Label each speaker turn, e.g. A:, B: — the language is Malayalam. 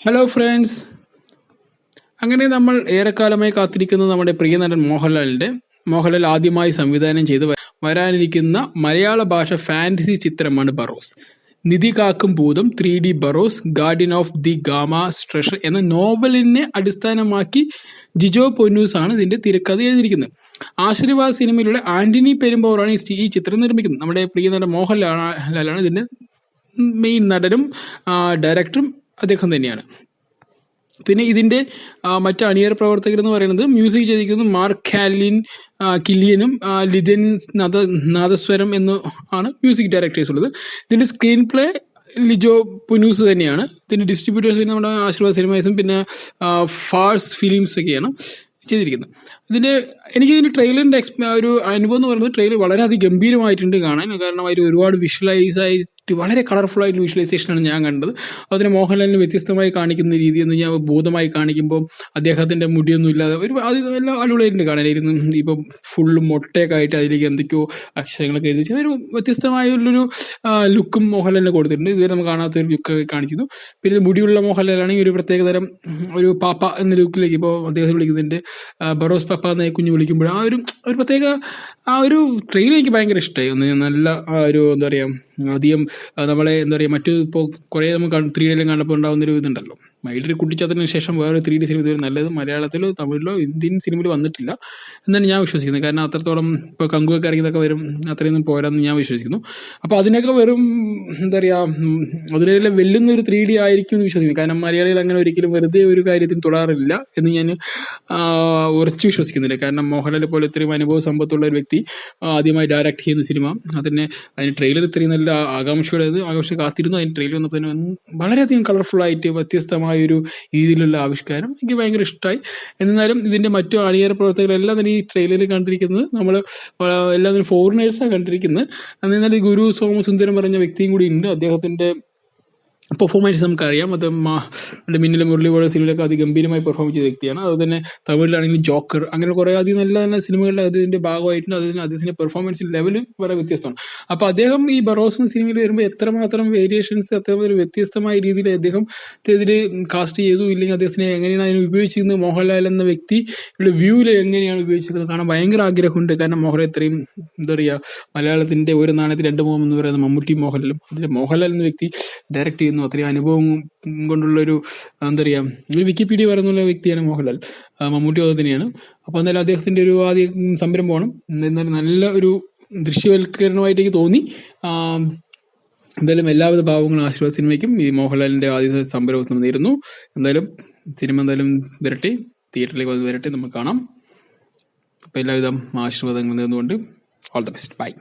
A: ഹലോ ഫ്രണ്ട്സ്, അങ്ങനെ നമ്മൾ ഏറെക്കാലമായി കാത്തിരിക്കുന്നത് നമ്മുടെ പ്രിയ നടൻ മോഹൻലാൽ ആദ്യമായി സംവിധാനം ചെയ്ത് വരാനിരിക്കുന്ന മലയാള ഭാഷ ഫാന്റസി ചിത്രമാണ് ബറോസ്. നിധി കാക്കും ഭൂതം, 3D Barroz, guardian of the Gama treasure എന്ന നോവലിനെ അടിസ്ഥാനമാക്കി ജിജോ പൊന്നൂസ് ആണ് ഇതിന്റെ തിരക്കഥ എഴുതിയിരിക്കുന്നത്. ആശീർവാദ് സിനിമയിലൂടെ ആന്റണി പെരുമ്പാവൂരാണ് ഈ ചിത്രം നിർമ്മിക്കുന്നത്. നമ്മുടെ പ്രിയ നടൻ മോഹൻലാലാണ് ഇതിന്റെ മെയിൻ നടനും ഡയറക്ടറും അദ്ദേഹം തന്നെയാണ്. പിന്നെ ഇതിന്റെ മറ്റ് അണിയറ പ്രവർത്തകരെന്ന് പറയുന്നത് മ്യൂസിക് ചെയ്തിരിക്കുന്നത് മാർക്ക് കില്ലിയനും ലിഥൻ നാദസ്വരം എന്ന് ആണ് മ്യൂസിക് ഡയറക്ടേഴ്സ് ഉള്ളത്. ഇതിന്റെ സ്ക്രീൻ പ്ലേ ലിജോ പുനൂസ് തന്നെയാണ്. ഇതിന്റെ ഡിസ്ട്രിബ്യൂട്ടേഴ്സ് പിന്നെ നമ്മുടെ ആശീർവാദ് സിനിമൈസും പിന്നെ ഫാഴ്സ് ഫിലിംസ് ഒക്കെയാണ് ചെയ്തിരിക്കുന്നത്. എനിക്കിതിന്റെ ട്രെയിലറിന്റെ ഒരു അനുഭവം എന്ന് പറയുന്നത് ട്രെയിലർ വളരെയധികം ഗംഭീരമായിട്ടുണ്ട് കാണാൻ. കാരണം അതിൽ ഒരുപാട് വളരെ കളർഫുൾ ആയിട്ടുള്ള വിഷ്വലൈസേഷനാണ് ഞാൻ കണ്ടത്. അതിന് മോഹൻലാലിന് വ്യത്യസ്തമായി കാണിക്കുന്ന രീതി എന്ന് ഞാൻ ഭൂതമായി കാണിക്കുമ്പോൾ അദ്ദേഹത്തിന്റെ മുടിയൊന്നും ഇല്ലാതെ എല്ലാം അടിപൊളിയായിട്ടുണ്ട് കാണാനായിരുന്നു. ഇപ്പം ഫുള്ള് മൊട്ടയൊക്കെ ആയിട്ട് അതിലേക്ക് എന്തൊക്കെയോ അക്ഷരങ്ങളൊക്കെ എഴുതി ഒരു വ്യത്യസ്തമായുള്ളൊരു ലുക്കും മോഹൻലാലിന് കൊടുത്തിട്ടുണ്ട്. ഇതുവരെ നമുക്ക് കാണാത്ത ഒരു ലുക്കൊക്കെ കാണിക്കുന്നു. പിന്നെ മുടിയുള്ള മോഹൻലാലാണെങ്കിൽ ഒരു പ്രത്യേക തരം ഒരു പാപ്പ എന്ന ലുക്കിലേക്ക് ഇപ്പോൾ അദ്ദേഹത്തെ വിളിക്കുന്നതിന്റെ ബറോസ് പപ്പ എന്ന കുഞ്ഞു വിളിക്കുമ്പോൾ ആ ഒരു പ്രത്യേക ആ ഒരു ട്രെയിലർ എനിക്ക് ഭയങ്കര ഇഷ്ടമായി. നല്ല ഒരു എന്താ പറയുക, അധികം നമ്മളെ എന്താ പറയുക, മറ്റു ഇപ്പോൾ കുറേ നമുക്ക് 3D കണ്ടപ്പോൾ ഉണ്ടാകുന്നൊരു ഇതുണ്ടല്ലോ, മൈലൊരു കുട്ടിച്ചതിന് ശേഷം വേറെ 3D സിനിമ ഇതുവരെ നല്ലത് മലയാളത്തിലോ തമിഴിലോ ഇന്ത്യൻ സിനിമയിൽ വന്നിട്ടില്ല എന്നാണ് ഞാൻ വിശ്വസിക്കുന്നത്. കാരണം അത്രത്തോളം ഇപ്പോൾ കങ്കുവൊക്കെ ഇറങ്ങിയതൊക്കെ വരും അത്രയൊന്നും പോരാന്ന് ഞാൻ വിശ്വസിക്കുന്നു. അപ്പോൾ അതിനൊക്കെ വെറും എന്താ പറയുക, അതിനെല്ലാം വെല്ലുന്ന ഒരു 3D ആയിരിക്കും എന്ന് വിശ്വസിക്കുന്നു. കാരണം മലയാളികൾ അങ്ങനെ ഒരിക്കലും വെറുതെ ഒരു കാര്യത്തിന് തൊടാറില്ല എന്ന് ഞാൻ ഉറച്ചു വിശ്വസിക്കുന്നില്ല. കാരണം മോഹൻലാൽ പോലെ ഇത്രയും അനുഭവ സമ്പത്തുള്ള ഒരു വ്യക്തി ആദ്യമായി ഡയറക്റ്റ് ചെയ്യുന്ന സിനിമ, അതിന് ട്രെയിലർ ഇത്രയും നല്ല ആകാംക്ഷ കാത്തിരുന്നു. അതിന് ട്രെയിലർ വന്നപ്പോൾ തന്നെ വളരെയധികം കളർഫുൾ ആയിട്ട് വ്യത്യസ്തമായൊരു രീതിയിലുള്ള ആവിഷ്കാരം എനിക്ക് ഭയങ്കര ഇഷ്ടമായി. എന്നാലും ഇതിന്റെ മറ്റു അണിയറ പ്രവർത്തകരെല്ലാം തന്നെ ഈ ട്രെയിലറിൽ കണ്ടിരിക്കുന്നത് നമ്മൾ എല്ലാത്തിനും ഫോറിനേഴ്സാണ് കണ്ടിരിക്കുന്നത്. എന്നാൽ ഈ ഗുരു സോമസുന്ദരം പറഞ്ഞ വ്യക്തിയും കൂടി ഉണ്ട്. അദ്ദേഹത്തിന്റെ പെർഫോമൻസ് നമുക്കറിയാം. അത് മിന്നൽ മുരളി പോലെ സിനിമയിലൊക്കെ അതിഗംഭീരമായി പെർഫോം ചെയ്ത വ്യക്തിയാണ്. അതുപോലെ തന്നെ തമിഴിലാണെങ്കിൽ ജോക്കർ, അങ്ങനെ കുറേ അധികം നല്ല നല്ല സിനിമകളിൽ അതിന്റെ ഭാഗമായിട്ടുണ്ട്. അദ്ദേഹത്തിന്റെ പെർഫോമൻസ് ലെവൽ വളരെ വ്യത്യസ്തമാണ്. അപ്പൊ അദ്ദേഹം ഈ ബറോസ് സിനിമയിൽ വരുമ്പോൾ എത്രമാത്രം വേരിയേഷൻസ്, അത്രമാത്രം വ്യത്യസ്തമായ രീതിയിൽ അദ്ദേഹം ഇതിൽ കാസ്റ്റ് ചെയ്തു, ഇല്ലെങ്കിൽ അദ്ദേഹത്തിനെ എങ്ങനെയാണ് അതിന് ഉപയോഗിച്ചിരുന്നത്, മോഹൻലാൽ എന്ന വ്യക്തിയുടെ വ്യൂവിൽ എങ്ങനെയാണ് ഉപയോഗിച്ചിരുന്നത് കാണാൻ ഭയങ്കര ആഗ്രഹമുണ്ട്. കാരണം മോഹൻലാൽ ഇത്രയും എന്താ പറയുക, മലയാളത്തിന്റെ ഒരു നാണയത്തിൽ 2 മുഖം എന്ന് പറയുന്ന മമ്മൂട്ടി മോഹൻലാലും അതിൽ മോഹൻലാൽ എന്ന വ്യക്തി ഡയറക്റ്റ് ചെയ്യുന്നു. അത്രയും അനുഭവം കൊണ്ടുള്ളൊരു എന്താ പറയുക, ഒരു വിക്കിപീഡിയ പറയുന്ന വ്യക്തിയാണ് മോഹൻലാൽ. മമ്മൂട്ടി അത് തന്നെയാണ്. അപ്പോൾ എന്തായാലും അദ്ദേഹത്തിന്റെ ഒരു ആദ്യ സംരംഭമാണ്. എന്നാലും നല്ല ഒരു ദൃശ്യവൽക്കരണമായിട്ട് എനിക്ക് തോന്നി. എന്തായാലും എല്ലാവിധ ഭാവങ്ങളും ആശീർവാദ് സിനിമയ്ക്കും ഈ മോഹൻലാലിന്റെ ആദ്യ സംരംഭത്തിന് നേരുന്നു. എന്തായാലും സിനിമ വരട്ടെ, തിയേറ്ററിലേക്ക് വരട്ടെ, നമുക്ക് കാണാം. അപ്പോൾ എല്ലാവിധ ആശീർവാദങ്ങളും നേർന്നുകൊണ്ട് ഓൾ ദ ബെസ്റ്റ്, ബൈ.